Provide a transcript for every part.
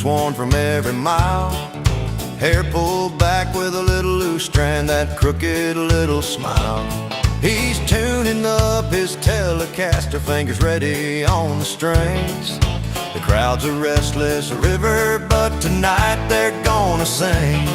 worn from every mile. Hair pulled back with a little loose strand, that crooked little smile. He's tuning up his Telecaster, fingers ready on the strings. The crowd's a restless river, but tonight they're gonna sing.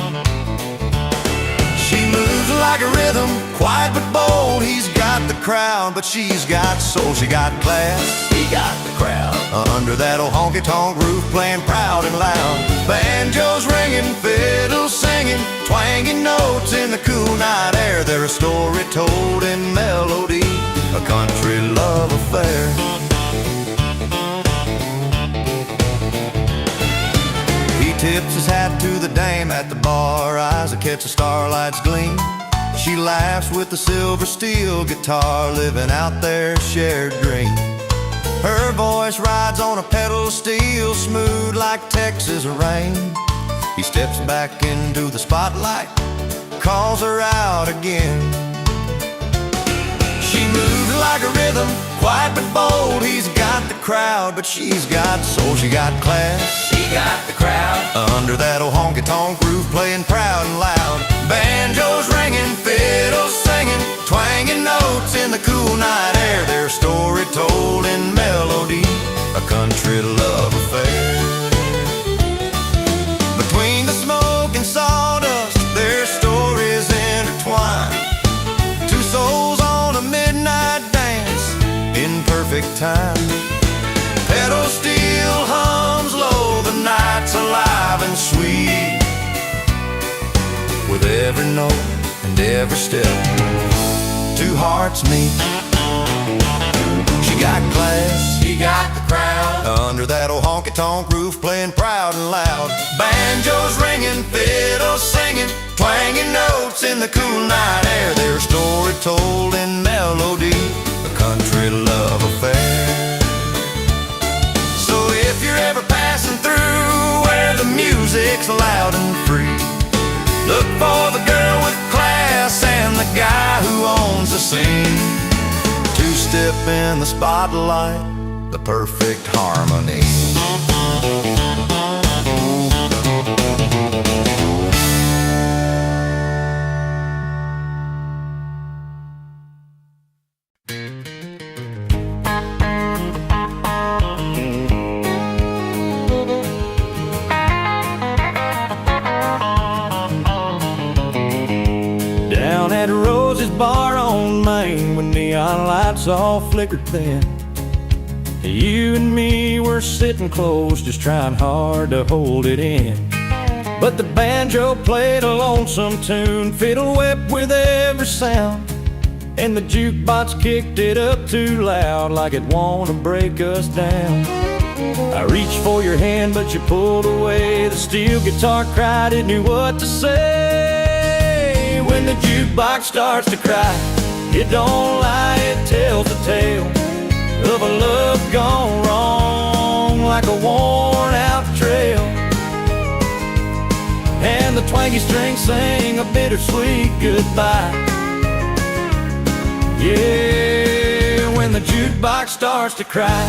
She moves like a rhythm, quiet but bold. He's got the crowd, but she's got soul. She got class, he got the crowd. Under that old honky-tonk roof, playing proud and loud. Banjos ringing, fiddles singing, twanging notes in the cool night air. They're a story told in melody, a country love affair. He tips his hat to the dame at the bar, eyes that catch the starlight's gleam. She laughs with the silver steel guitar, living out their shared dream. Her voice rides on a pedal steel, smooth like Texas rain. He steps back into the spotlight, calls her out again. She moves like a rhythm, quiet but bold. He's got the crowd, but she's got soul. She got class, she got the crowd. Under that old honky-tonk roof, playing proud and loud. Banjos ringing, fiddles singing, twanging notes in the cool night air. Their story told in melody, a country love affair. Between the smoke and sawdust, their stories intertwine. Two souls on a midnight dance in perfect time. Pedal steel hums low, the night's alive and sweet. With every note and every step, two hearts meet. She got class, he got the crowd. Under that old honky-tonk roof, playing proud and loud. Banjos ringing, fiddles singing, twanging notes in the cool night air. Their story told in melody, a country love affair. So if you're ever passing through where the music's loud and free, look for the girl with class and the guy who owns the scene. Two-step in the spotlight, the perfect harmony. Down at Rose's bar on Main, when neon lights all flickered thin, you and me were sitting close, just trying hard to hold it in. But the banjo played a lonesome tune, fiddle wept with every sound, and the jukebox kicked it up too loud, like it wanna break us down. I reached for your hand, but you pulled away. The steel guitar cried, it knew what to say. When the jukebox starts to cry, it don't lie, it tells the tale of a love gone wrong, like a worn out trail. And the twangy strings sing a bittersweet goodbye. Yeah, when the jukebox starts to cry.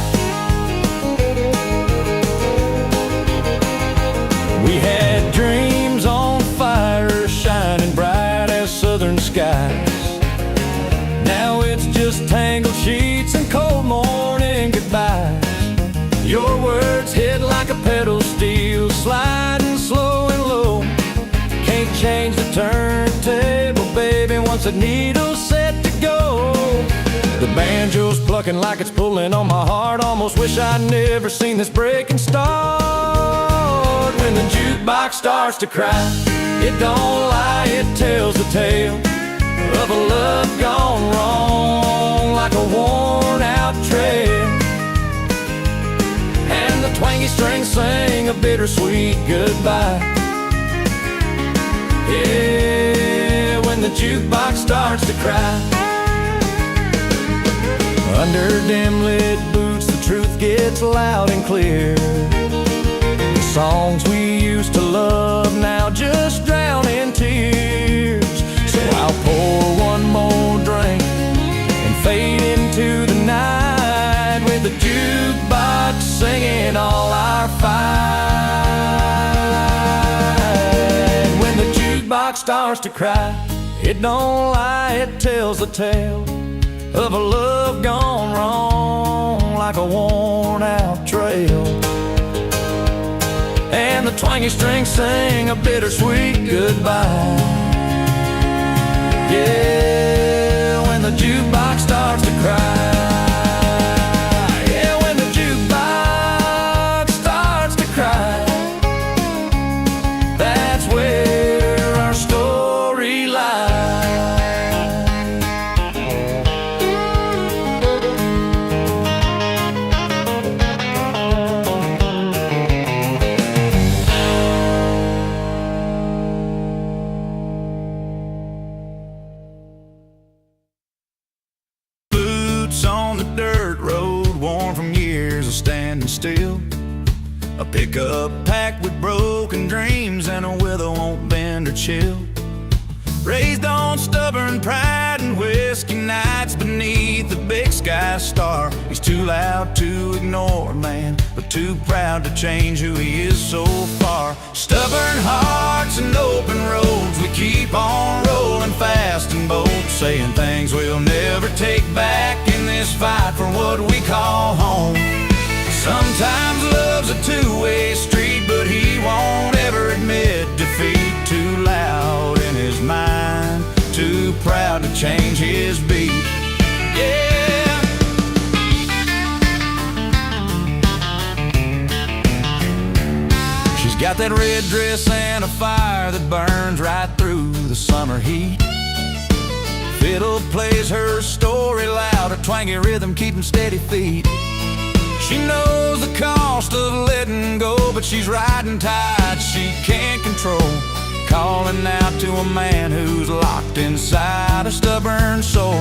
We had dreams on fire, shining bright as southern skies. Now it's just tangled sheets and cold morning goodbyes. Your words hit like a pedal steel, sliding slow and low. Can't change the turntable, baby, once the needle's set to go. The banjo's plucking like it's pulling on my heart. Almost wish I'd never seen this breaking start. When the jukebox starts to cry, it don't lie, it tells the tale of a love gone wrong, like a worn out trail. And the twangy strings sing a bittersweet goodbye. Yeah, when the jukebox starts to cry. Under dim lit boots, the truth gets loud and clear. The songs we used to love now just drown in tears. So I'll pour one more drink and fade into the night, with the jukebox singing all our fight. starts to cry, it don't lie, it tells the tale of a love gone wrong, like a worn out trail. And the twangy strings sing a bittersweet goodbye. Yeah, when the jukebox starts to cry. Yeah, when the jukebox starts to cry, that's where our story lies. On the dirt road, worn from years of standing still. A pickup packed with broken dreams and a will that won't bend or chill. Raised on stubborn pride and whiskey nights beneath the big sky star. He's too loud to ignore, man, but too proud to change who he is so far. Stubborn hearts and open roads, we keep on rolling fast and bold, saying things we'll never take back in this fight for what we call home. Sometimes love's a two-way street, but he won't ever admit defeat. Too loud in his mind, too proud to change his beat. Yeah. She's got that red dress and a fire that burns right through the summer heat. Fiddle plays her story loud, a twangy rhythm keeping steady feet. She knows the cost of letting go, but she's riding tight, she can't control. Calling out to a man who's locked inside a stubborn soul.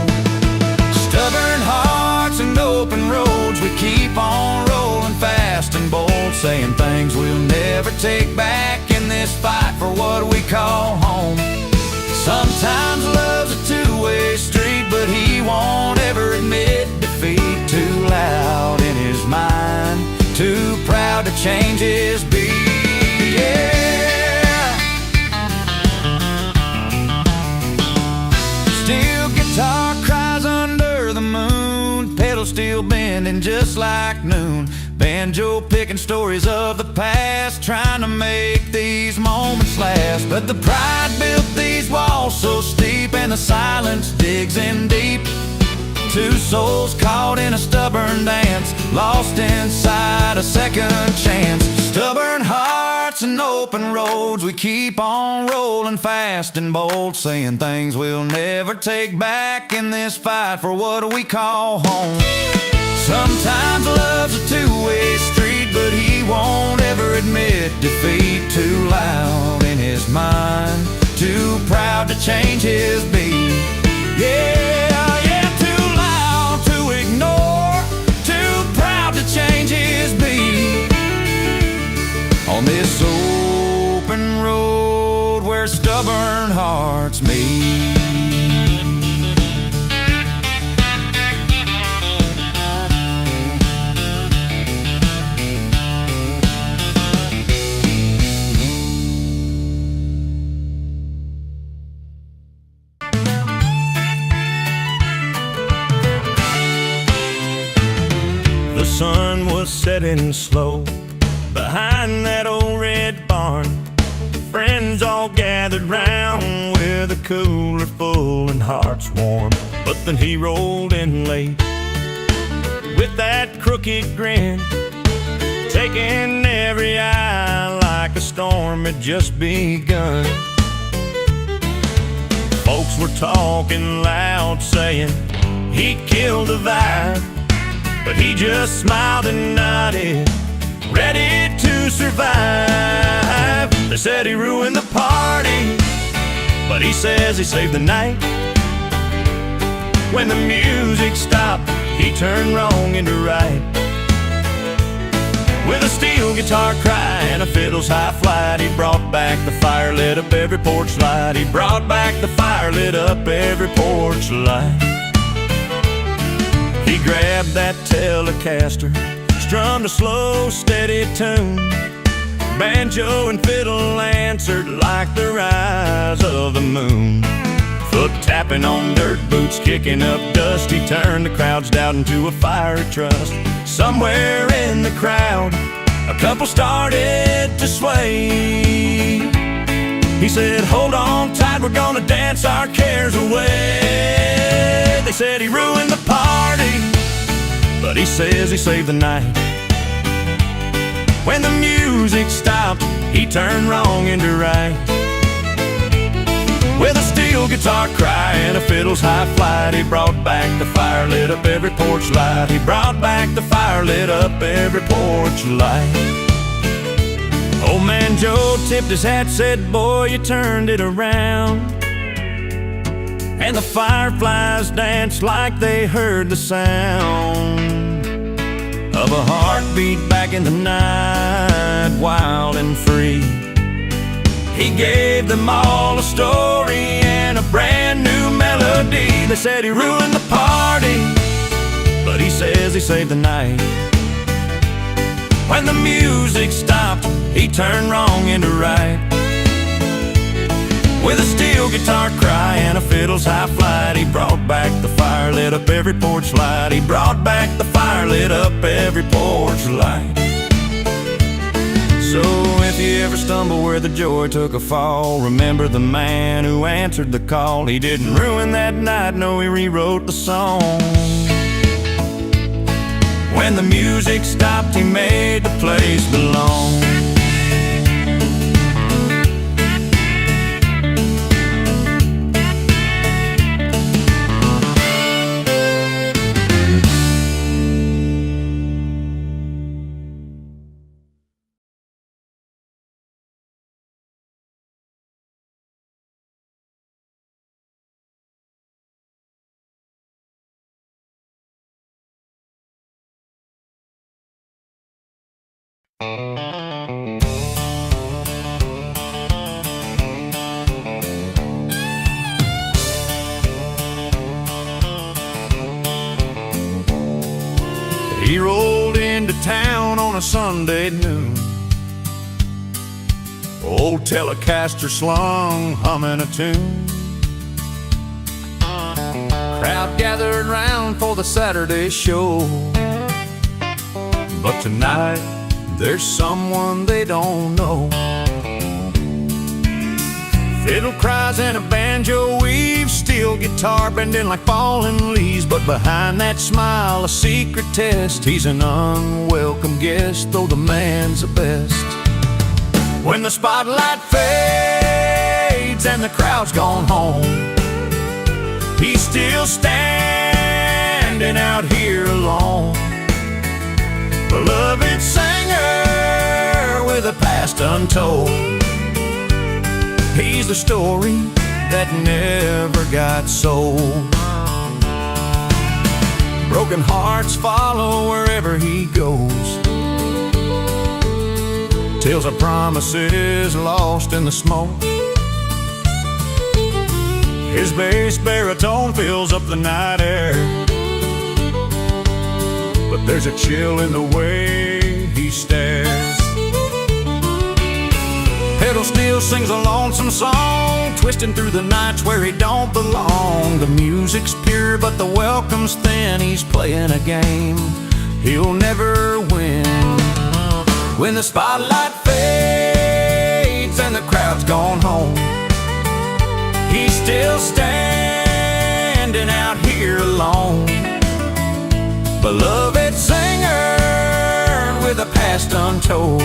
Stubborn hearts and open roads, we keep on rolling fast and bold, saying things we'll never take back in this fight for what we call home. Sometimes love's a two-way street, but he won't ever admit defeat. Too loud in his mind, too proud to change his beat. Yeah. Steel guitar cries under the moon, pedal steel bending just like noon. Banjo picking stories of the past, trying to make these moments last. But the pride built these walls so steep, and the silence digs in deep. Two souls caught in a stubborn dance, lost inside a second chance. Stubborn hearts and open roads, we keep on rolling fast and bold, saying things we'll never take back in this fight for what we call home. Sometimes love's a two-way street, but he won't ever admit defeat. Too loud in his mind, too proud to change his beat. Yeah, yeah, too loud to ignore, too proud to change his beat. On this open road where stubborn hearts meet. The sun was setting slow behind that old red barn. Friends all gathered round with a cooler full and hearts warm. But then he rolled in late with that crooked grin, taking every eye like a storm had just begun. Folks were talking loud, saying he killed the vibe, but he just smiled and nodded, ready to survive. They said he ruined the party, but he says he saved the night. When the music stopped, he turned wrong into right. With a steel guitar cry and a fiddle's high flight, he brought back the fire, lit up every porch light. He brought back the fire, lit up every porch light. He grabbed that Telecaster, strummed a slow, steady tune, banjo and fiddle answered like the rise of the moon. Foot tapping on dirt boots, kicking up dust, he turned the crowd's doubt into a fire trust. Somewhere in the crowd, a couple started to sway. He said, hold on tight, we're gonna dance our cares away. They said he ruined the party, but he says he saved the night. When the music stopped, he turned wrong into right. With a steel guitar cry and a fiddle's high flight, he brought back the fire, lit up every porch light. He brought back the fire, lit up every porch light. Old man Joe tipped his hat, said, boy, you turned it around. And the fireflies danced like they heard the sound of a heartbeat back in the night, wild and free. He gave them all a story and a brand new melody. They said he ruined the party, but he says he saved the night. When the music stopped, he turned wrong into right. With a steel guitar cry and a fiddle's high flight, he brought back the fire, lit up every porch light. He brought back the fire, lit up every porch light. So if you ever stumble where the joy took a fall, remember the man who answered the call. He didn't ruin that night, no, he rewrote the song. When the music stopped, he made the place belong. He rolled into town on a Sunday noon, old Telecaster slung, humming a tune. Crowd gathered round for the Saturday show, but tonight there's someone they don't know. Fiddle cries and a banjo weaves, steel guitar bending like falling leaves. But behind that smile, a secret test. He's an unwelcome guest, though the man's the best. When the spotlight fades and the crowd's gone home, he's still standing out here alone. Beloved singer with a past untold. He's the story that never got sold. Broken hearts follow wherever he goes. Tales of promises lost in the smoke. His bass baritone fills up the night air, but there's a chill in the way he stares. Pedal steel sings a lonesome song, twisting through the nights where he don't belong. The music's pure, but the welcome's thin. He's playing a game he'll never win. When the spotlight fades and the crowd's gone home, he's still standing out here alone. Beloved singer with a past untold.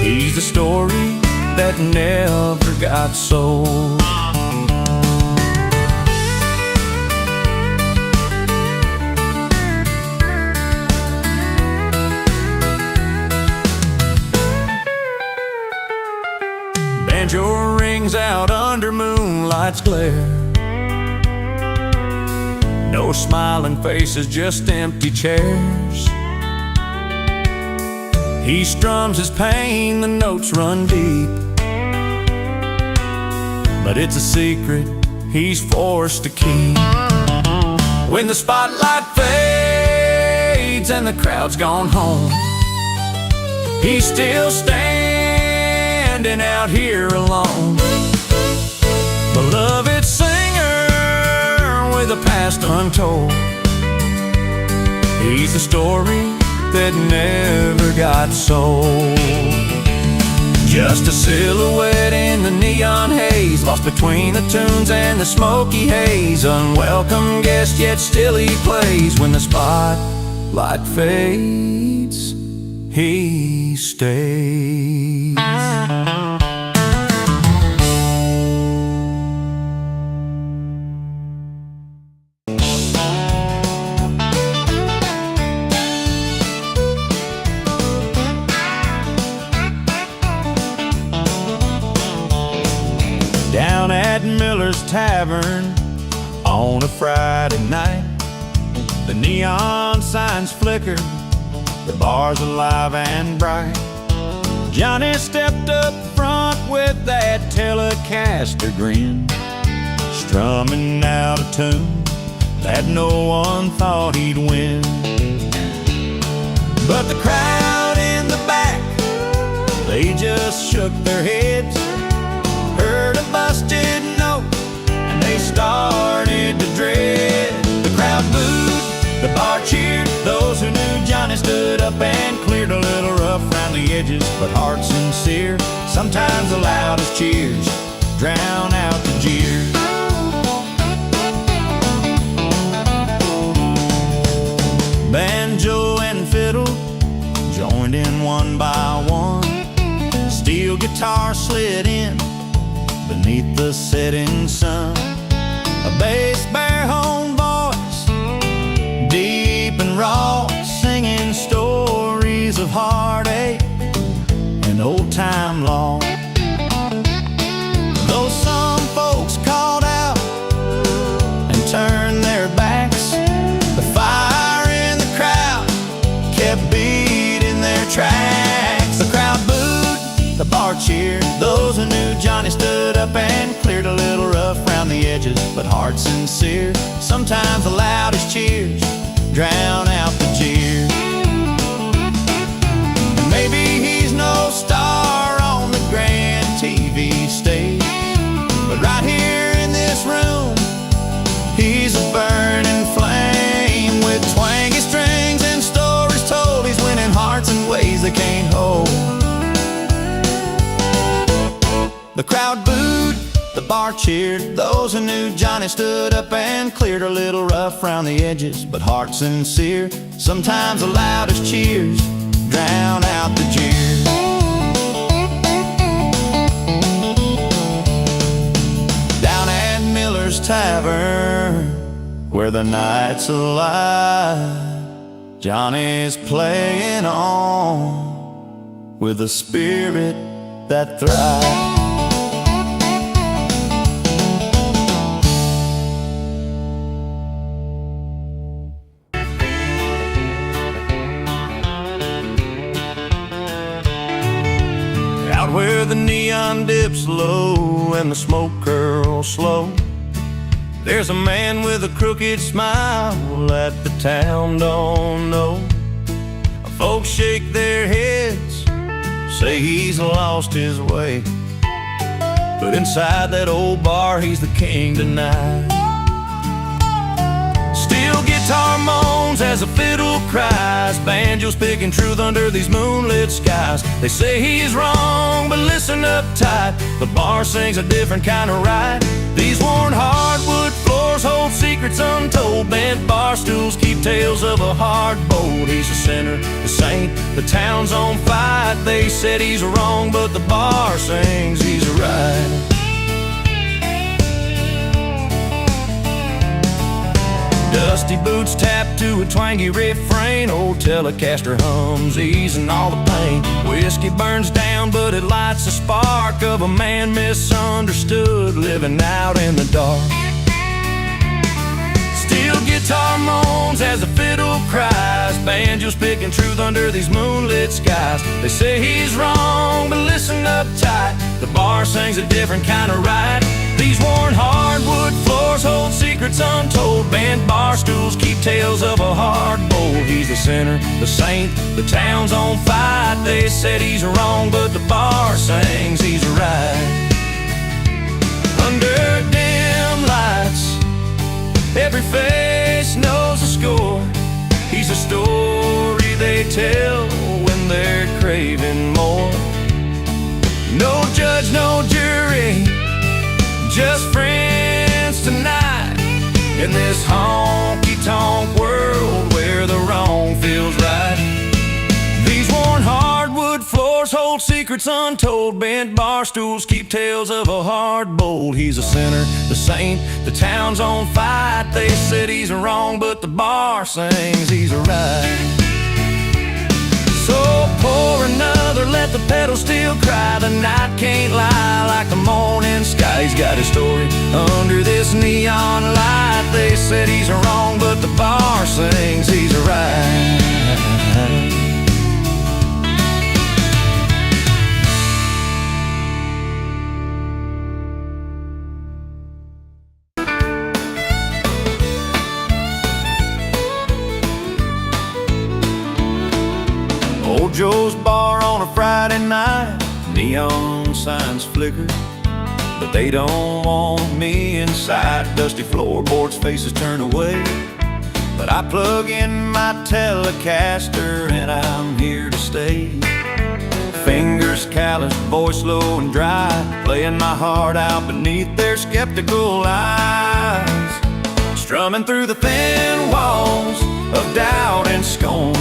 He's the story that never got sold. Banjo rings out under moonlight's glare. No smiling faces, just empty chairs. He strums his pain, the notes run deep, but it's a secret he's forced to keep. When the spotlight fades and the crowd's gone home, He's still standing out here alone, beloved singer with a past untold. He's a story that never got sold. Just a silhouette in the neon haze, lost between the tunes and the smoky haze. Unwelcome guest, yet still he plays. When the spotlight fades, he stays. Down at Miller's Tavern on a Friday night, the neon signs flicker, the bar's alive and bright. Johnny stepped up front with that Telecaster grin, strumming out a tune that no one thought he'd win. But the crowd in the back, they just shook their heads, heard a busted note, and they started to dread. The crowd booed, the bar cheered, those who knew Johnny stood up and cleared. A little rough round the edges, but heart sincere. Sometimes the loudest cheers drown out the jeers. Banjo and fiddle joined in one by one, steel guitar slid in beneath the setting sun. A bass baritone voice, deep and raw, singing stories of heartache and old-time law. Though some folks called out and turned their backs, the fire in the crowd kept beating their tracks. The crowd booed, the bar cheered, those who knew Johnny stood up and cleared. A little rough round the edges, but heart sincere. Sometimes the loudest cheers drown out the jeers. And maybe he's no star on the grand TV stage, but right here in this room, he's a burning flame with twangy strings and stories told. He's winning hearts in ways they can't hold. The crowd booed, the bar cheered, those who knew Johnny stood up and cleared. A little rough round the edges, but heart sincere. Sometimes the loudest cheers drown out the jeers. Down at Miller's Tavern, where the night's alive, Johnny's playing on with a spirit that thrives. Where the neon dips low and the smoke curls slow, there's a man with a crooked smile that the town don't know. Folks shake their heads, say he's lost his way, but inside that old bar he's the king tonight. Steel guitar moans as a fiddle cries, banjos picking truth under these moonlit skies. They say he's wrong, but listen up tight, the bar sings a different kind of right. These worn hardwood floors hold secrets untold, bent bar stools keep tales of a hard bold. He's a sinner, a saint, the town's on fight. They said he's wrong, but the bar sings he's right. Dusty boots tap to a twangy refrain, old Telecaster hums, easing all the pain. Whiskey burns down, but it lights a spark of a man misunderstood, living out in the dark. Steel guitar moans as the fiddle cries, banjos picking truth under these moonlit skies. They say he's wrong, but listen up tight, the bar sings a different kind of right. These worn hardwood floors hold secrets untold. Bent bar stools keep tales of a hard bowl. He's the sinner, the saint, the town's on fight. They said he's wrong, but the bar sings he's right. Under dim lights, every face knows the score. He's a story they tell when they're craving more. No judge, no jury, just friends tonight. In this honky-tonk world where the wrong feels right. These worn hardwood floors hold secrets untold. Bent bar stools keep tales of a hard bowl. He's a sinner, the saint, the town's on fight. They said he's wrong, but the bar sings he's right. So pour another, let the pedal steel cry. The night can't lie like the morning sky. He's got his story under this neon light. They said he's wrong, but the bar sings he's right. Old Joe's bar on a Friday night. Neon signs flicker, but they don't want me inside. Dusty floorboards, faces turn away, but I plug in my Telecaster and I'm here to stay. Fingers calloused, voice low and dry, playing my heart out beneath their skeptical eyes. Strumming through the thin walls of doubt and scorn,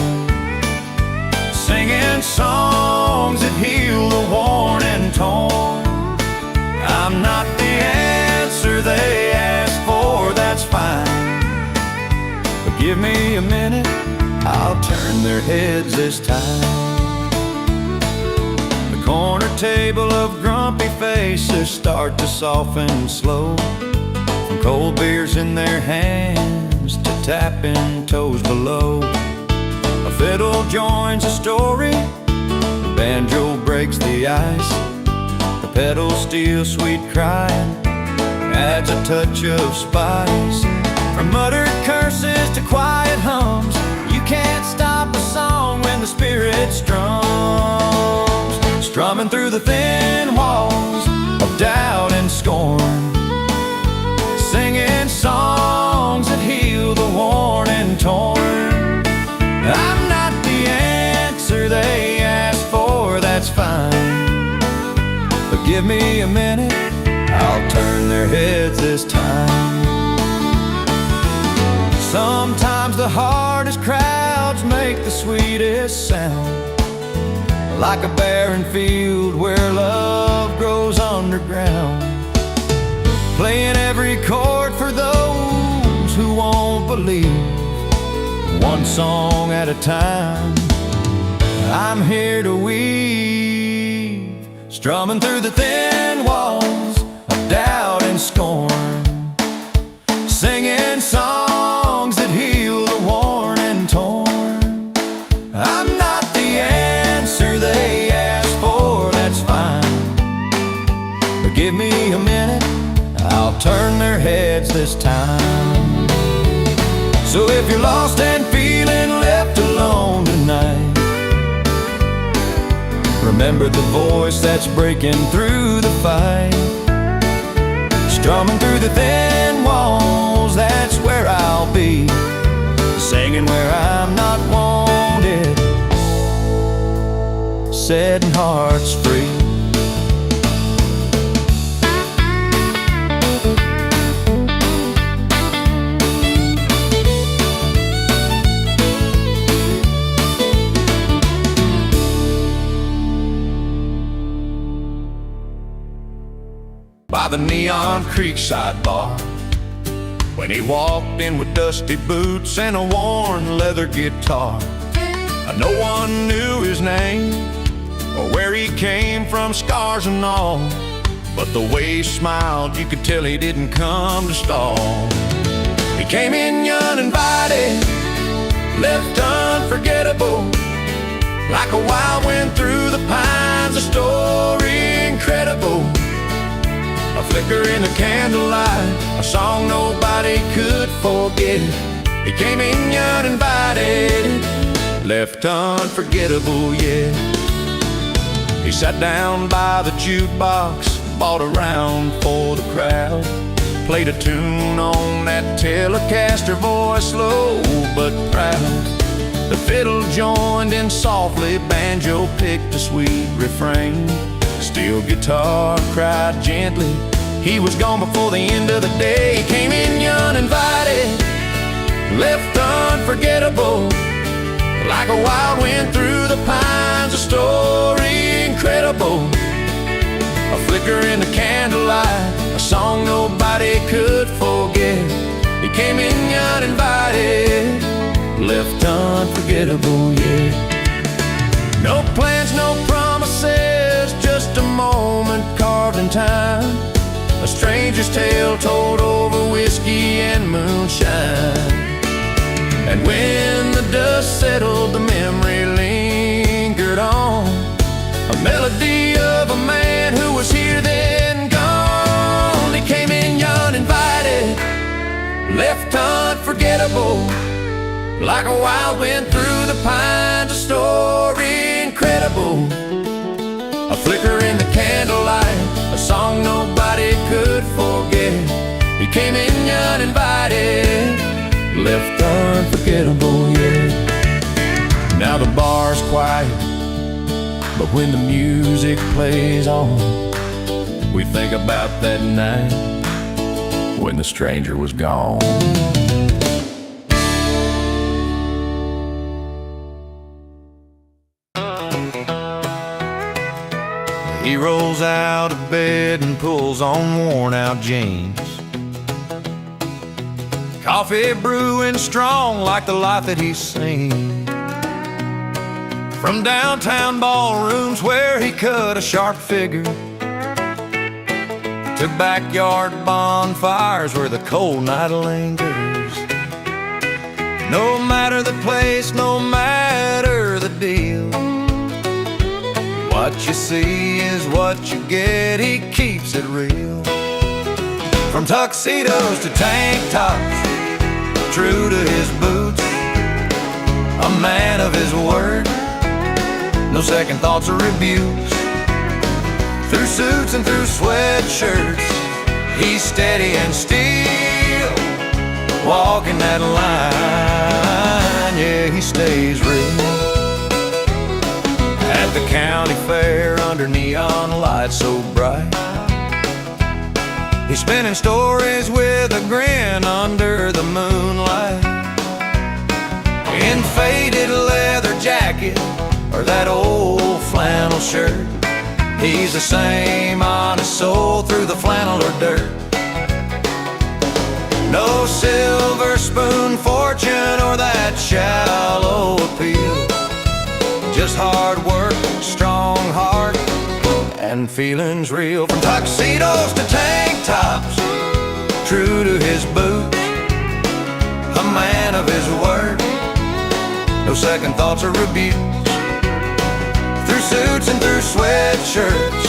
singing songs that heal the worn and torn. I'm not the answer they asked for, that's fine, but give me a minute, I'll turn their heads this time. The corner table of grumpy faces start to soften slow, from cold beers in their hands to tapping toes below. A fiddle joins a story, the banjo breaks the ice, the pedal steel sweet crying adds a touch of spice. From muttered curses to quiet hums, you can't stop a song when the spirit strums. Strumming through the thin walls of doubt and scorn, singing songs that heal the worn and torn. I'm not the answer they asked for, that's fine, but give me a minute, I'll turn their heads this time. Sometimes the hardest crowds make the sweetest sound, like a barren field where love grows underground. Playing every chord for those who won't believe, one song at a time, I'm here to weave. Strumming through the thin walls of doubt and scorn, singing songs that heal the worn and torn. I'm not the answer they asked for, that's fine, but give me a minute, I'll turn their heads this time. So if you're lost and feeling left alone tonight, remember the voice that's breaking through the fight. Strumming through the thin walls, that's where I'll be, singing where I'm not wanted, setting hearts free. By the neon creekside bar, when he walked in with dusty boots and a worn leather guitar, no one knew his name or where he came from, scars and all, but the way he smiled, you could tell he didn't come to stall. He came in uninvited, left unforgettable, like a wild wind through the pines, a story incredible, a flicker in the candlelight, a song nobody could forget. He came in uninvited, left unforgettable, yeah. He sat down by the jukebox, bought a round for the crowd, played a tune on that Telecaster, voice low but proud. The fiddle joined in softly, banjo picked a sweet refrain. Steel guitar cried gently, he was gone before the end of the day. He came in uninvited, left unforgettable, like a wild wind through the pines, a story incredible. A flicker in the candlelight, a song nobody could forget. He came in uninvited, left unforgettable, yeah. No plans, no promises, just a moment carved in time. A stranger's tale told over whiskey and moonshine. And when the dust settled, the memory lingered on, a melody of a man who was here then gone. He came in uninvited, left unforgettable, like a wild wind through the pines, a story incredible. A flicker in the candlelight, a song nobody could forget. He came in uninvited, left unforgettable, yeah. Now the bar's quiet, but when the music plays on, we think about that night when the stranger was gone. He rolls out of bed and pulls on worn-out jeans. Coffee brewing strong like the life that he's seen. From downtown ballrooms where he cut a sharp figure, to backyard bonfires where the cold night lingers. No matter the place, no matter the deal, what you see is what you get, he keeps it real. From tuxedos to tank tops, true to his boots, a man of his word, no second thoughts or rebukes. Through suits and through sweatshirts, he's steady and still, walking that line, yeah, he stays real. At the county fair under neon lights so bright, he's spinning stories with a grin under the moonlight. In faded leather jacket or that old flannel shirt, he's the same honest soul through the flannel or dirt. No silver spoon fortune or that shallow appeal, just hard work, strong heart, and feelings real. From tuxedos to tank tops, true to his boots, a man of his word, no second thoughts or rebukes. Through suits and through sweatshirts,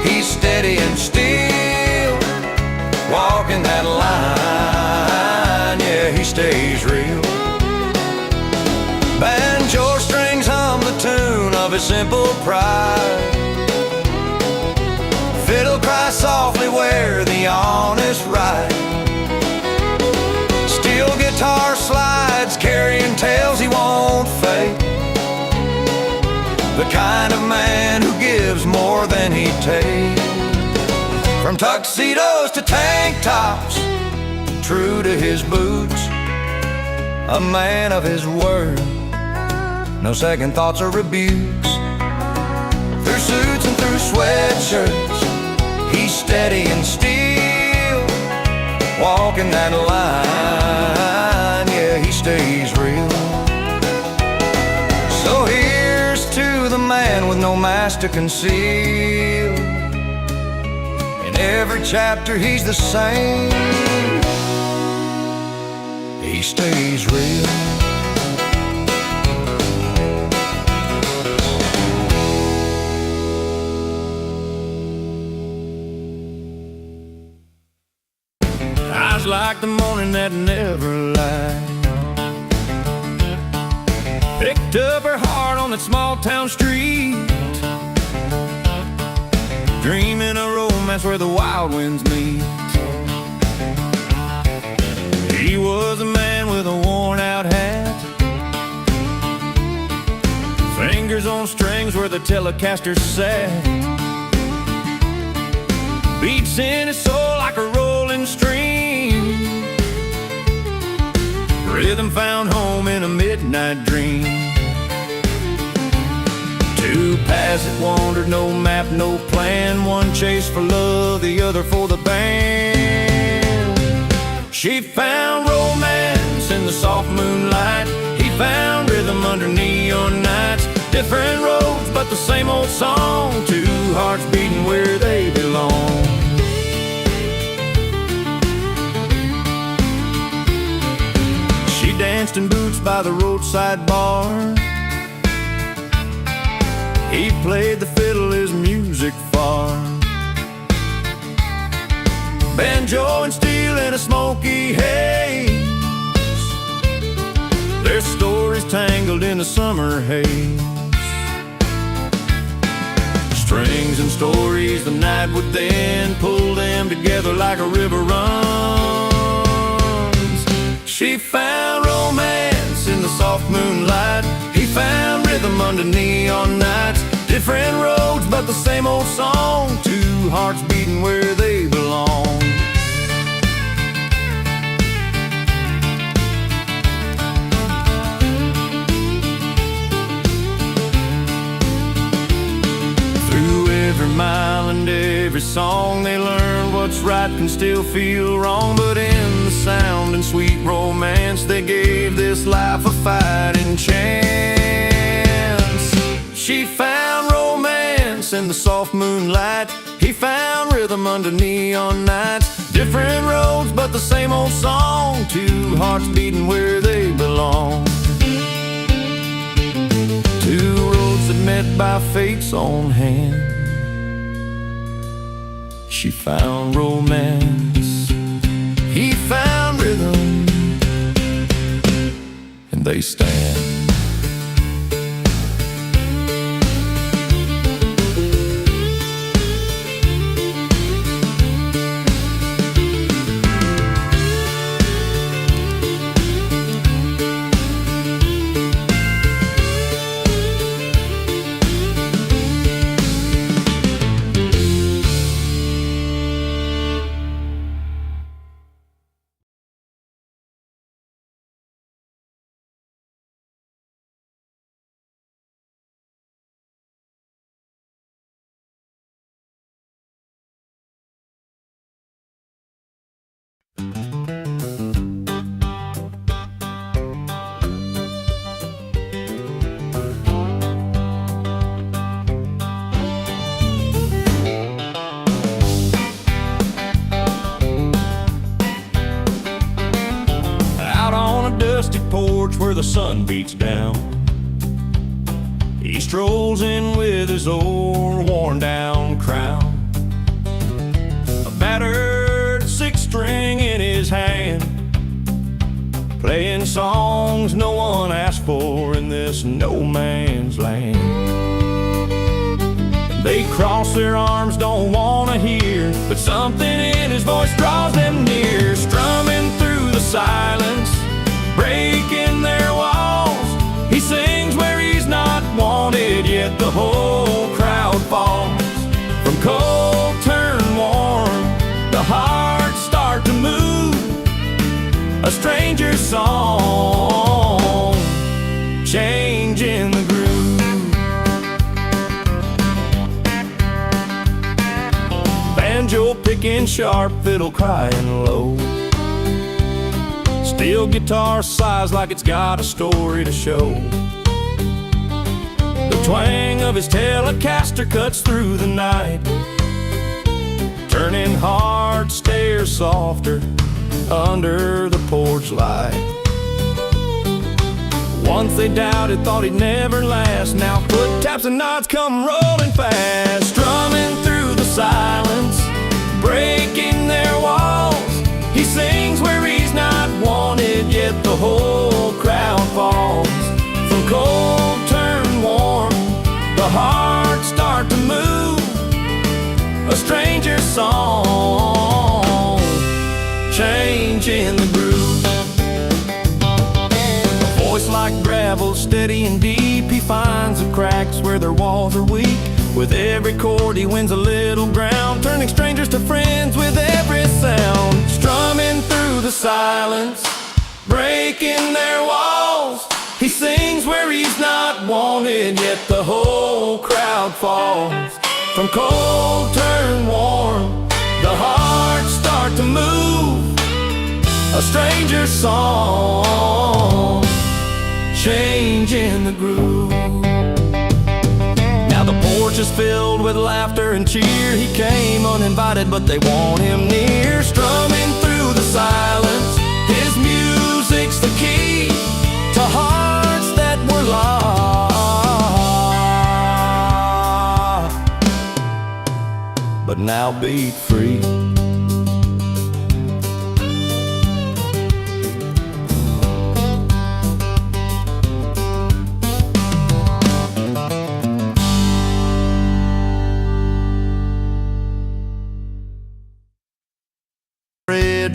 he's steady and still, walking that line, yeah, he stays real. Banjo strings hum the tune of his simple pride, fiddle cries softly where the honest ride. Steel guitar slides carrying tales he won't fake, the kind of man who gives more than he takes. From tuxedos to tank tops, true to his boots, a man of his word, no second thoughts or rebukes. Through suits and through sweatshirts, he's steady and still, walking that line, yeah, he stays real. So here's to the man with no mask to conceal. In every chapter he's the same, he stays real. was like the morning that never lied. Picked up her heart on that small town street, dreaming a romance where the wild winds meet. He was a man with a worn-out hat, fingers on strings where the Telecaster sat, beats in his soul like a rolling stream, rhythm found home in a midnight dream. Two paths that wandered, no map, no plan, one chased for love, the other for the band. She found romance in the soft moonlight, he found rhythm under neon nights. Different roads, but the same old song, two hearts beating where they belong. She danced in boots by the roadside bar, he played the fiddle, his music far. Banjo and steel in a smoky haze, their stories tangled in the summer haze. Strings and stories the night would then pull them together like a river runs. She found romance in the soft moonlight, he found rhythm under neon nights. Different roads but the same old song, two hearts beating where they belong. Through every mile and every song they learn what's right can still feel wrong, but in the sound and sweet romance they gave this life a fighting chance. She found romance in the soft moonlight, he found rhythm under neon nights. Different roads but the same old song, two hearts beating where they belong. Two roads that met by fate's own hand. She found romance, he found rhythm, and they stand. Porch where the sun beats down, he strolls in with his old worn-down crown, a battered six-string in his hand, playing songs no one asked for in this no-man's land. They cross their arms, don't wanna hear, but something in his voice draws them near, strumming through the silence, breaking their walls. He sings where he's not wanted, yet the whole crowd falls. From cold turn warm, the hearts start to move, a stranger's song, changing the groove. Banjo picking sharp, fiddle crying low, steel guitar sighs like it's got a story to show. The twang of his Telecaster cuts through the night, turning hard stares softer under the porch light. Once they doubted, thought he'd never last, now foot taps and nods come rolling fast, strumming through the silence, breaking their walls. He sings a stranger's song, changing the groove. A voice like gravel, steady and deep, he finds the cracks where their walls are weak. With every chord he wins a little ground, turning strangers to friends with every sound. Strumming through the silence, breaking their walls, he sings where he's not wanted, yet the whole crowd falls. From cold turn warm, the hearts start to move. A stranger's song, changing the groove. Now the porch is filled with laughter and cheer. He came uninvited, but they want him near. Strumming through the silence, his music's the key to hearts that were lost, but now beat free.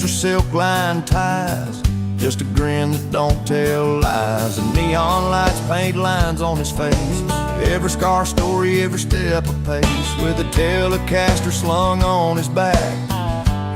Or silk-lined ties, just a grin that don't tell lies. And neon lights paint lines on his face, every scar story, every step a pace. With a Telecaster slung on his back,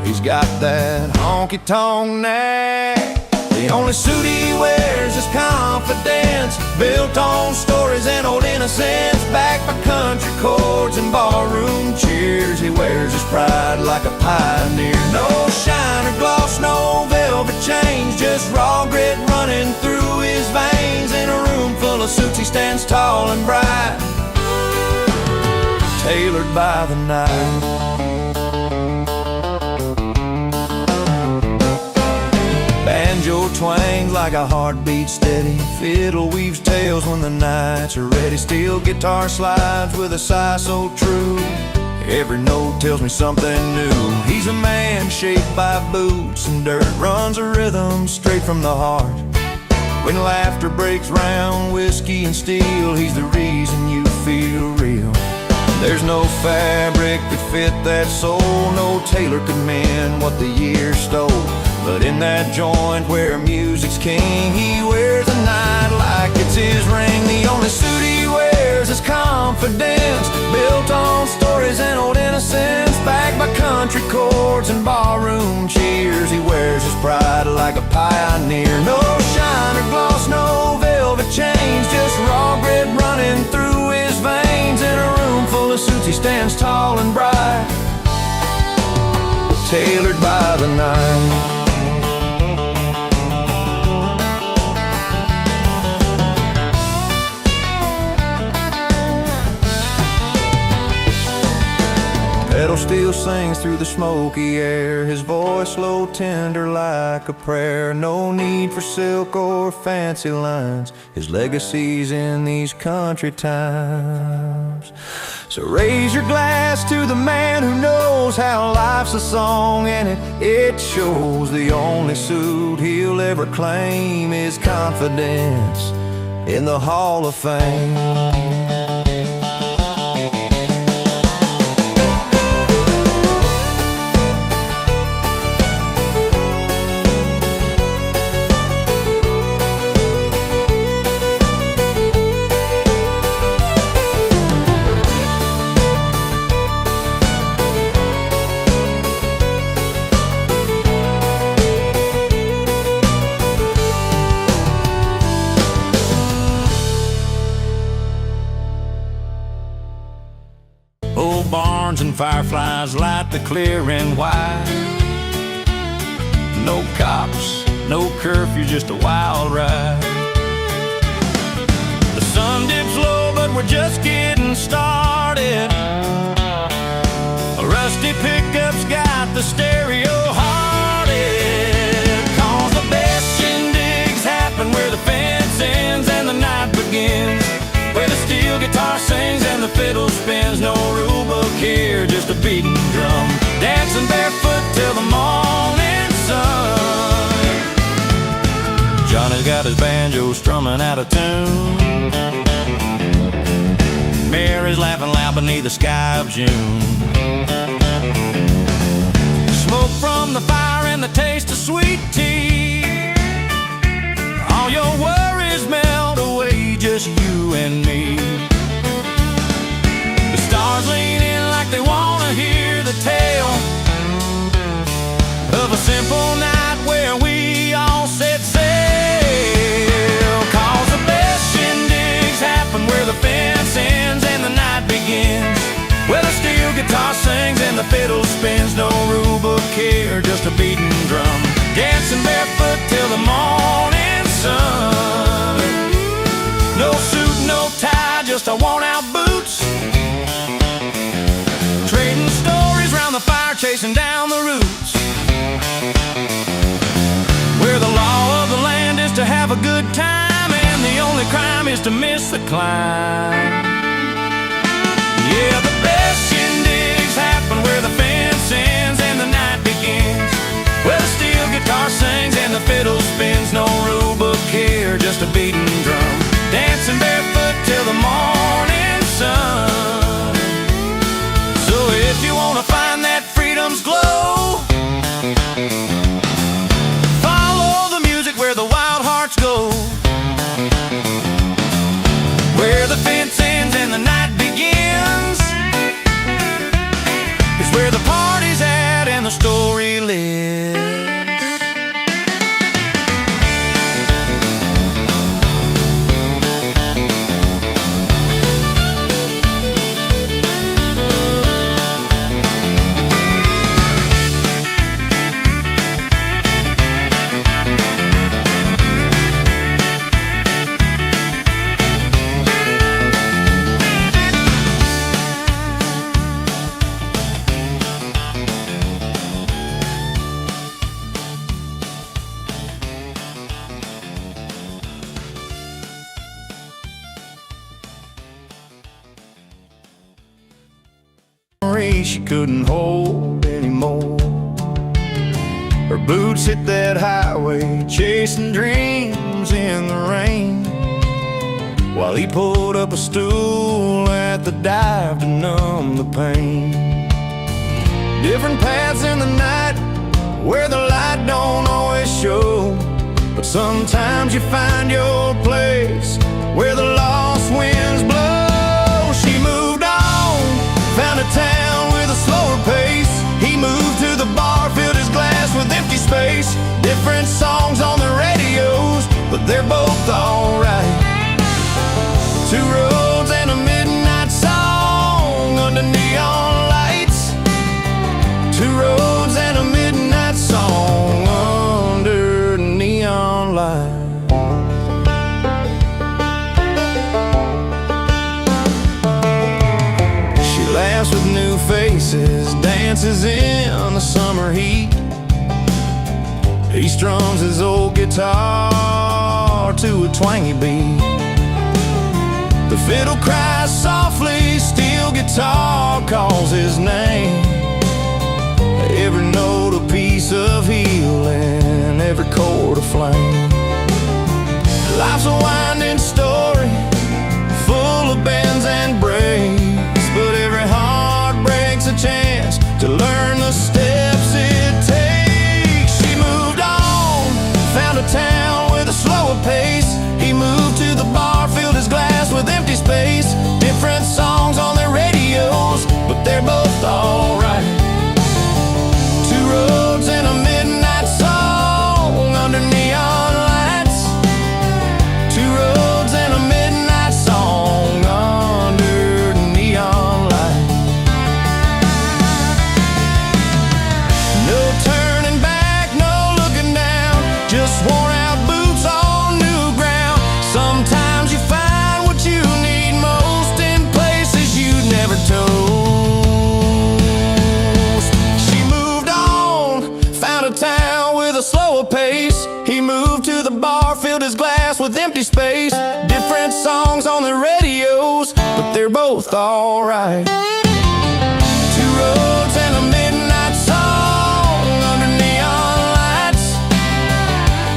he's got that honky-tonk knack. The only suit he wears is confidence, built on stories and old innocence. Backed by country chords and barroom cheers, he wears his pride like a pioneer. No shine or gloss, no velvet chains, just raw grit running through his veins. In a room full of suits he stands tall and bright, tailored by the night. Banjo twangs like a heartbeat steady, fiddle weaves tales when the nights are ready. Steel guitar slides with a sigh so true, every note tells me something new. He's a man shaped by boots and dirt, runs a rhythm straight from the heart. When laughter breaks round whiskey and steel, he's the reason you feel real. There's no fabric that fit that soul, no tailor could mend what the years stole. But in that joint where music's king, he wears a night like it's his ring. The only suit he wears is confidence, built on stories and old innocence. Backed by country chords and barroom cheers, he wears his pride like a pioneer. No shine or gloss, no velvet chains, just raw grit running through his veins. In a room full of suits he stands tall and bright, tailored by the night. Pedal steel sings through the smoky air, his voice low, tender like a prayer. No need for silk or fancy lines, his legacy's in these country times. So raise your glass to the man who knows how life's a song, and it shows. The only suit he'll ever claim is confidence in the Hall of Fame. Old barns and fireflies light the clearing wide. No cops, no curfew, just a wild ride. The sun dips low, but we're just getting started. A rusty pickup's got the stereo hearted. 'Cause the best shindigs happen where the fence ends and the night begins, where the steel guitar sings and the fiddle spins. No rule book here, just a beating drum, dancing barefoot till the morning sun. Johnny's got his banjo strumming out of tune. Mary's laughing loud beneath the sky of June. Smoke from the fire and the taste of sweet tea. All your worries melt away, just you and me. The stars lean in like they wanna hear the tale of a simple night where we all set sail. 'Cause the best shindigs happen where the fence ends and the night begins, where the steel guitar sings and the fiddle spins. No rule book here, just a beating drum, dancing barefoot till the morning sun. No suit, no tie, just our worn-out boots, trading stories round the fire, chasing down the roots, where the law of the land is to have a good time and the only crime is to miss the climb. Yeah, the best shindigs happen where the fence ends and the night begins, where the steel guitar sings and the fiddle spins. No rule book here, just a beating drum, dancing barefoot till the morning sun. So if you wanna find that freedom's glow, follow the music where the wild hearts go, where the fence ends and the night begins, is where the party's at and the story lives. She couldn't hold anymore. Her boots hit that highway, chasing dreams in the rain, while he pulled up a stool at the dive to numb the pain. Different paths in the night where the light don't always show, but sometimes you find your place where the lost winds blow. She moved on, found a town with a slower pace. He moved to the bar, filled his glass with empty space. Different songs on the radios, but they're both alright. Two roads and a midnight song under neon lights. Two roads and a midnight song under neon lights. Laughs with new faces, dances in the summer heat. He strums his old guitar to a twangy beat. The fiddle cries softly, steel guitar calls his name. Every note a piece of healing, every chord a flame. Life's a winding story, full of bends and breaks, but every heart breaks a chance to learn the steps it takes. She moved on, found a town with a slower pace. He moved to the bar, filled his glass with empty space. Different songs on their radios, but they're both alright. Two roads and a midnight song under neon lights. Two roads and a midnight song under neon lights. No turning back, no looking down, just worn out boots on new ground. Sometimes you find what you need most in places you'd never toast. She moved on, found a town with a slower pace. He moved to the bar, filled his glass with empty space. Different songs on the radios, but they're both alright. Two roads and a midnight song under neon lights.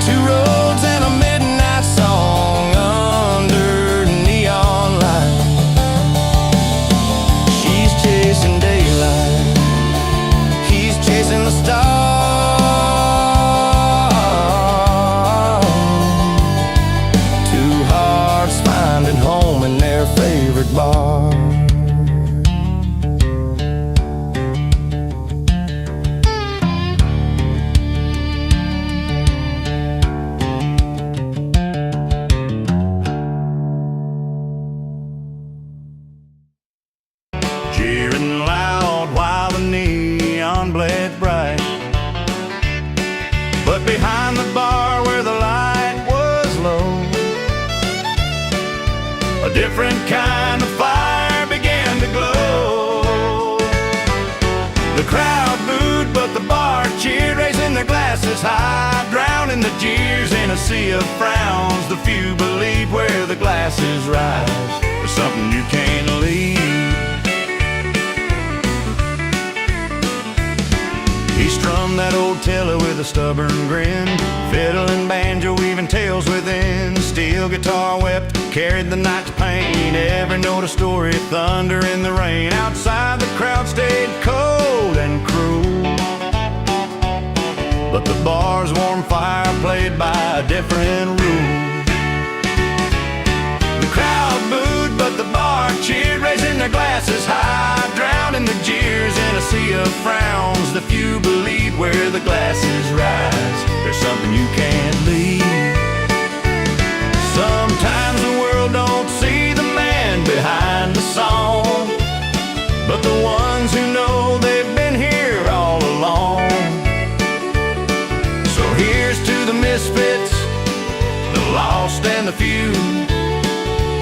Two roads and a midnight song under neon lights. The crowd booed, but the bar cheered, raising their glasses high, drowning the jeers in a sea of frowns. The few believe where the glasses rise, there's something you can't leave. He strummed that old tiller with a stubborn grin, fiddle and banjo weaving tales within. Steel guitar wept, carried the night's pain, every note a story, thunder in the rain. Outside the crowd stayed cold and cruel, but the bar's warm fire played by a different rule. The crowd booed, but the bar cheered, raising their glasses high, drowning the jeers in a sea of frowns. The few believe where the glasses rise, there's something you can't leave. Sometimes the world don't see the man behind the song, but the ones who know they've been here all along. So here's to the misfits, the lost and the few,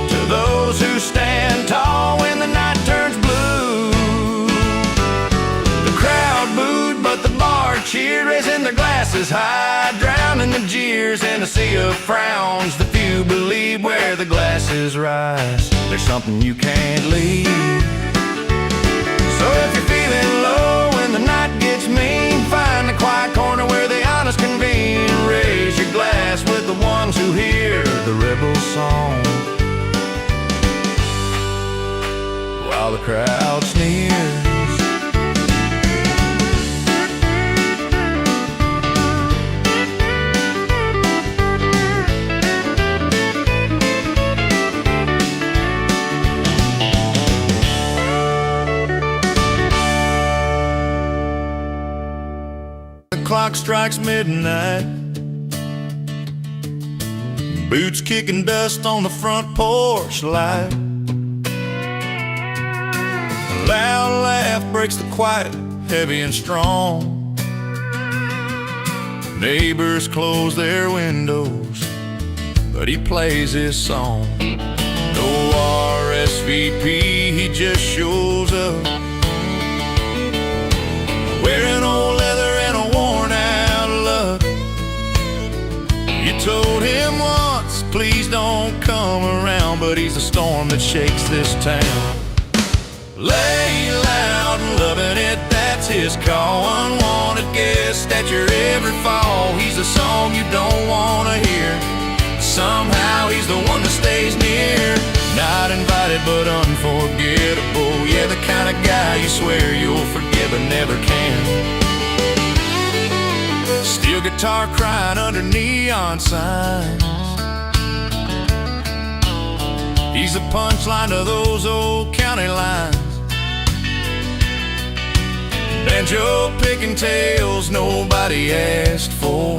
to those who stand tall when the night turns blue. The crowd booed, but the bar cheered, raising their glasses high, drowning the jeers in a sea of frowns. The few believe where the glasses rise, there's something you can't leave. So if you're feeling low when the night gets mean, find a quiet corner where the honest convene. Raise your glass with the ones who hear the rebel song, while the crowd sneers. The clock strikes midnight, boots kicking dust on the front porch light. A loud laugh breaks the quiet, heavy and strong. Neighbors close their windows, but he plays his song. No RSVP, he just shows up, wearing old leather and a worn out look. You told him once, please don't come around, but he's the storm that shakes this town. Lay loud and loving it, that's his call. Unwanted guest at your every fall. He's the song you don't want to hear, somehow he's the one that stays near. Not invited but unforgettable, yeah, the kind of guy you swear you'll forgive but never can. Steel guitar crying under neon signs, he's the punchline to those old county lines. Banjo picking tales nobody asked for,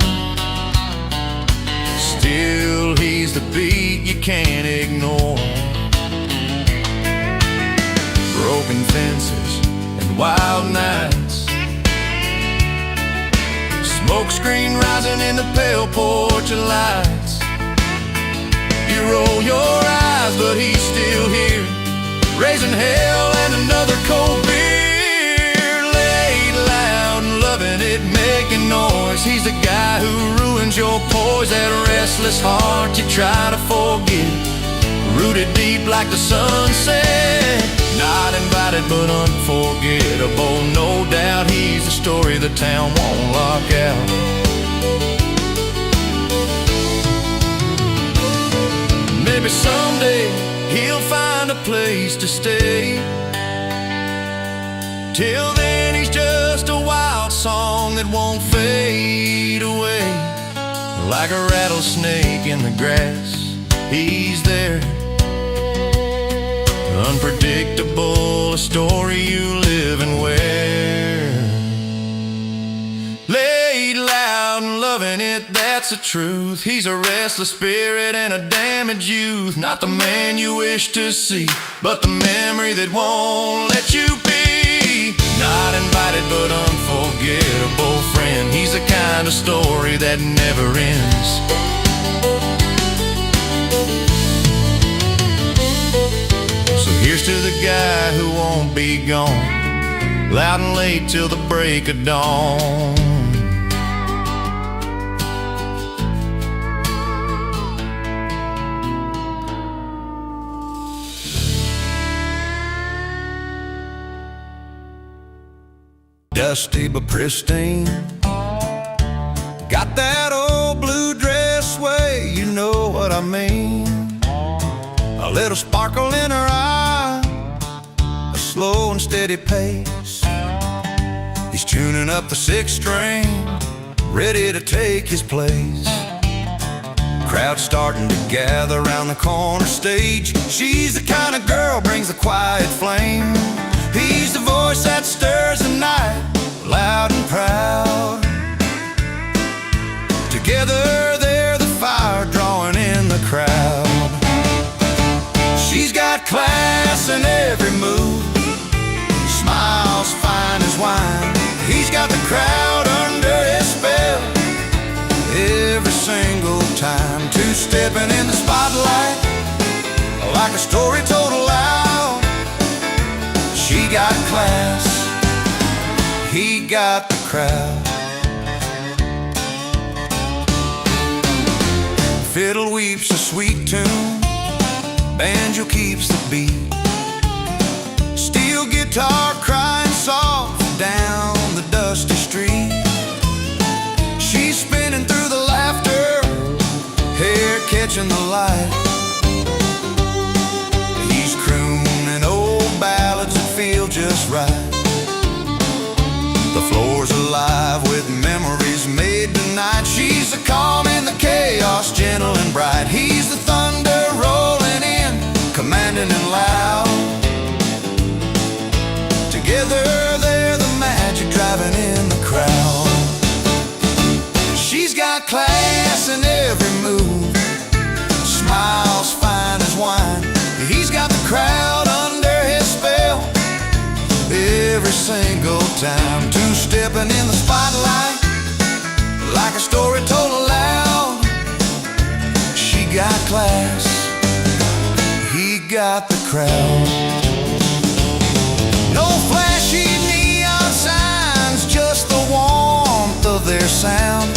still he's the beat you can't ignore. Broken fences and wild nights, smoke screen rising in the pale porch of lights. You roll your eyes, but he's still here, raising hell and another cold beer. Laid loud and loving it, making noise. He's the guy who ruins your poise, that restless heart you try to forget, rooted deep like the sunset. Not invited but unforgettable, no doubt he's the story the town won't lock out. Maybe someday he'll find a place to stay. Till then he's just a wild song that won't fade away. Like a rattlesnake in the grass, he's there, unpredictable, a story you live and wear. Laid loud and loving it, that's the truth. He's a restless spirit and a damaged youth. Not the man you wish to see, but the memory that won't let you be. Not invited but unforgettable friend, he's the kind of story that never ends. So here's to the guy who won't be gone, loud and late till the break of dawn. Dusty but pristine, got that old blue dress way, you know what I mean. A little sparkle in her eye, a slow and steady pace. He's tuning up the sixth string, ready to take his place. Crowd starting to gather around the corner stage. She's the kind of girl brings the quiet flame. He's the voice that stirs the night, loud and proud. Together they're the fire drawing in the crowd. She's got class in every move, smiles fine as wine. He's got the crowd under his spell every single time. Two-stepping in the spotlight like a story told aloud. She got class, he got the crowd. Fiddle weeps a sweet tune, banjo keeps the beat. Steel guitar crying soft down the dusty street. She's spinning through the laughter, hair catching the light. He's crooning old ballads that feel just right. The floor's alive with memories made tonight. She's the calm in the chaos, gentle and bright. He's the thunder rolling in, commanding and loud. Together they're the magic driving in the crowd. She's got class in every move, smiles fine as wine. He's got the crowd under his spell every single time. Two-stepping in the spotlight like a story told aloud. She got class, he got the crowd. No flashy neon signs, just the warmth of their sound.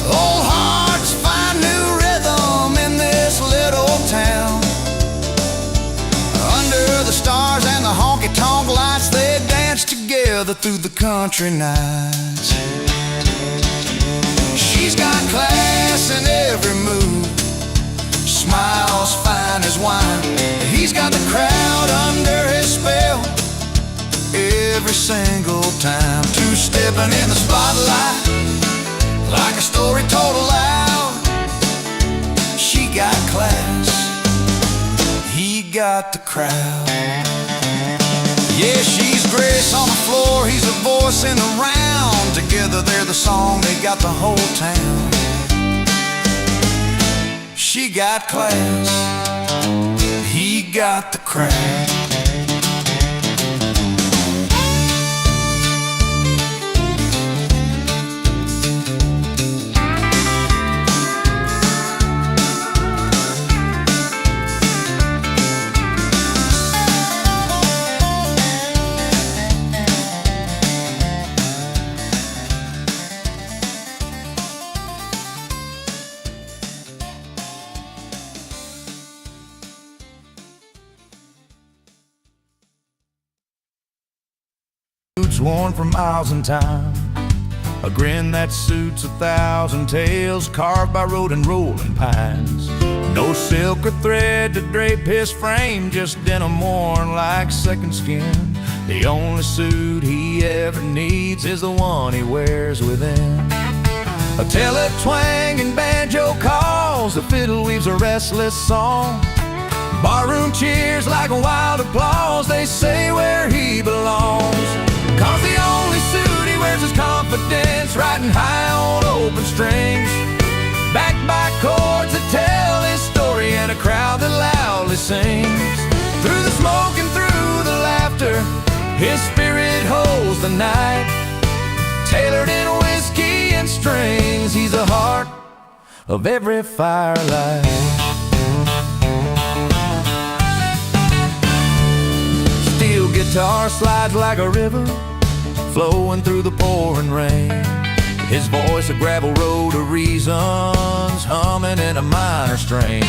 Old hearts find new rhythm in this little town. Under the stars and the honky-tonk lights, they dance together through the country nights. She's got class in every move, smiles fine as wine. He's got the crowd under his spell every single time. Two-stepping in the spotlight like a story told aloud. She got class, he got the crowd. Yeah, she's grace on the floor, he's a voice in the round. Together they're the song, they got the whole town. She got class, he got the crowd. Boots worn for miles and time, a grin that suits 1,000 tales, carved by road and rolling pines. No silk or thread to drape his frame, just denim worn like second skin. The only suit he ever needs is the one he wears within. A tailor twang and banjo calls, the fiddle weaves a restless song. Barroom cheers like a wild applause, they say where he belongs. Cause the only suit he wears is confidence, riding high on open strings, backed by chords that tell his story and a crowd that loudly sings. Through the smoke and through the laughter, his spirit holds the night. Tailored in whiskey and strings, he's the heart of every firelight. Steel guitar slides like a river, flowing through the pouring rain. His voice a gravel road of reasons, humming in a minor strain.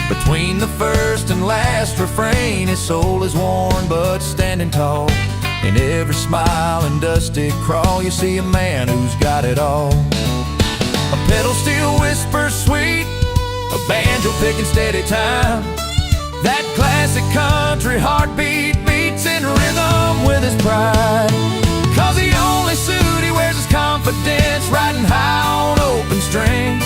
Between the first and last refrain, his soul is worn but standing tall. In every smile and dusty crawl, you see a man who's got it all. A pedal steel whispers sweet, a banjo picking steady time. That classic country heartbeat beats in rhythm with his pride. 'Cause the only suit he wears is confidence, riding high on open strings,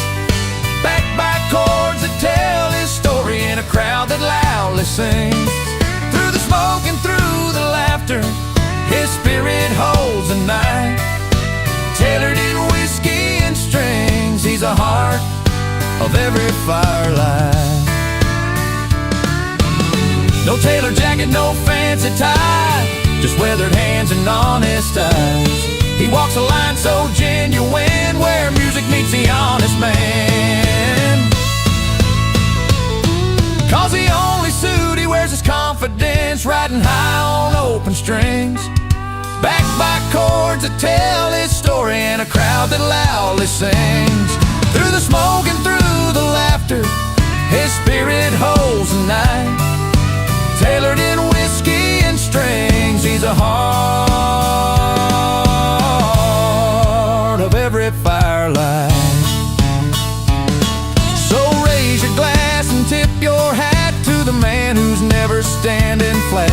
backed by chords that tell his story in a crowd that loudly sings. Through the smoke and through the laughter, his spirit holds the night. Tailored in whiskey and strings, he's a heart of every firelight. No tailor jacket, no fancy tie, just weathered hands and honest eyes. He walks a line so genuine, where music meets the honest man. 'Cause the only suit he wears is confidence, riding high on open strings, backed by chords that tell his story in a crowd that loudly sings. Through the smoke and through the laughter, his spirit holds the night. Tailored in whiskey and strings, he's a heart of every firelight. So raise your glass and tip your hat to the man who's never standing flat.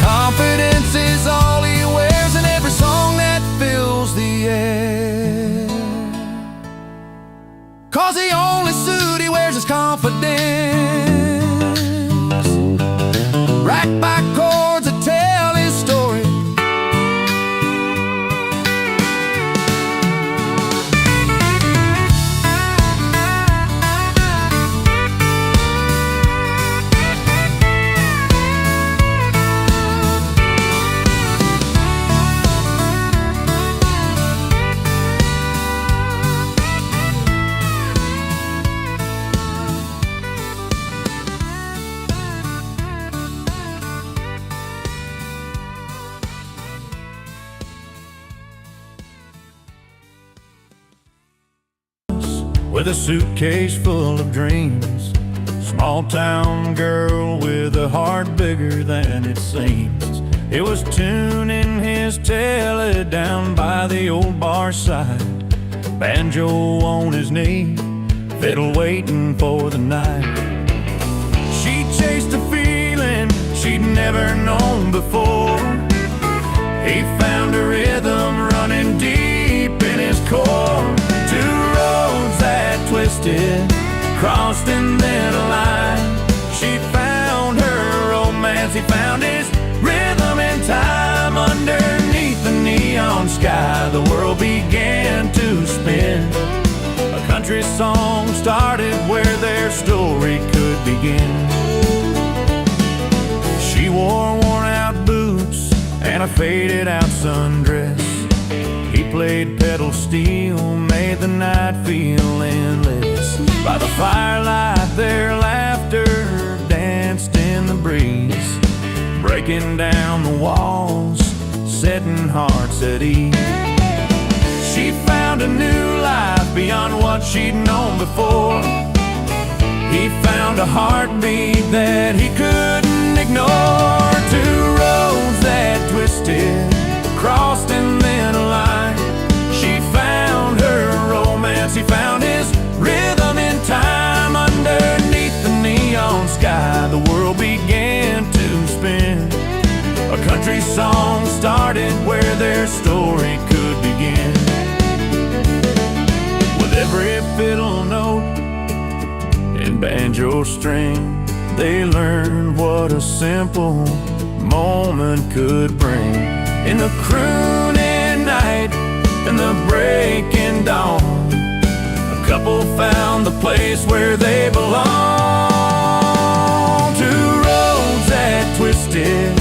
Confidence is all he wears in every song that fills the air. 'Cause the only suit he wears is confidence, racked by chords that tell his story. With a suitcase full of dreams, small town girl with a heart bigger than it seems. It was tuning his tele down by the old bar side, banjo on his knee, fiddle waiting for the night. She chased a feeling she'd never known before. He found a rhythm running deep in his core. Two roads that twisted, crossed and then aligned. She found her romance, he found his rhythm in time. Underneath the neon sky, the world began to spin. A country song started where their story could begin. She wore worn out boots and a faded out sundress. He played pedal steel, made the night feel endless. By the firelight, their laughter danced in the breeze, breaking down the walls, setting hearts at ease. She found a new life beyond what she'd known before. He found a heartbeat that he couldn't ignore. Two roads that twisted, crossed and then aligned. She found her romance, he found his rhythm in time. Underneath the neon sky, the world began to spin. A country song started where their story could begin. With every fiddle note and banjo string, they learned what a simple moment could bring. In the crooning night and the breaking dawn, a couple found the place where they belong. Two roads that twisted,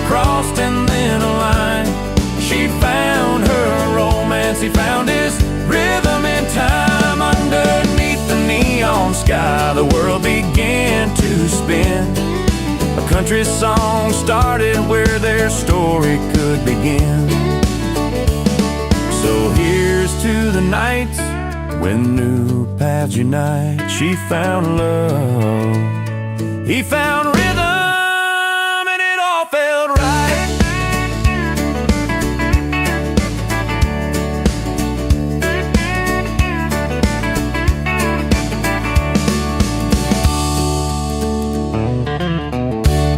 crossed and then aligned. She found her romance, he found his rhythm in time. Underneath the neon sky, the world began to spin. A country song started where their story could begin. nights when new paths unite. She found love, he found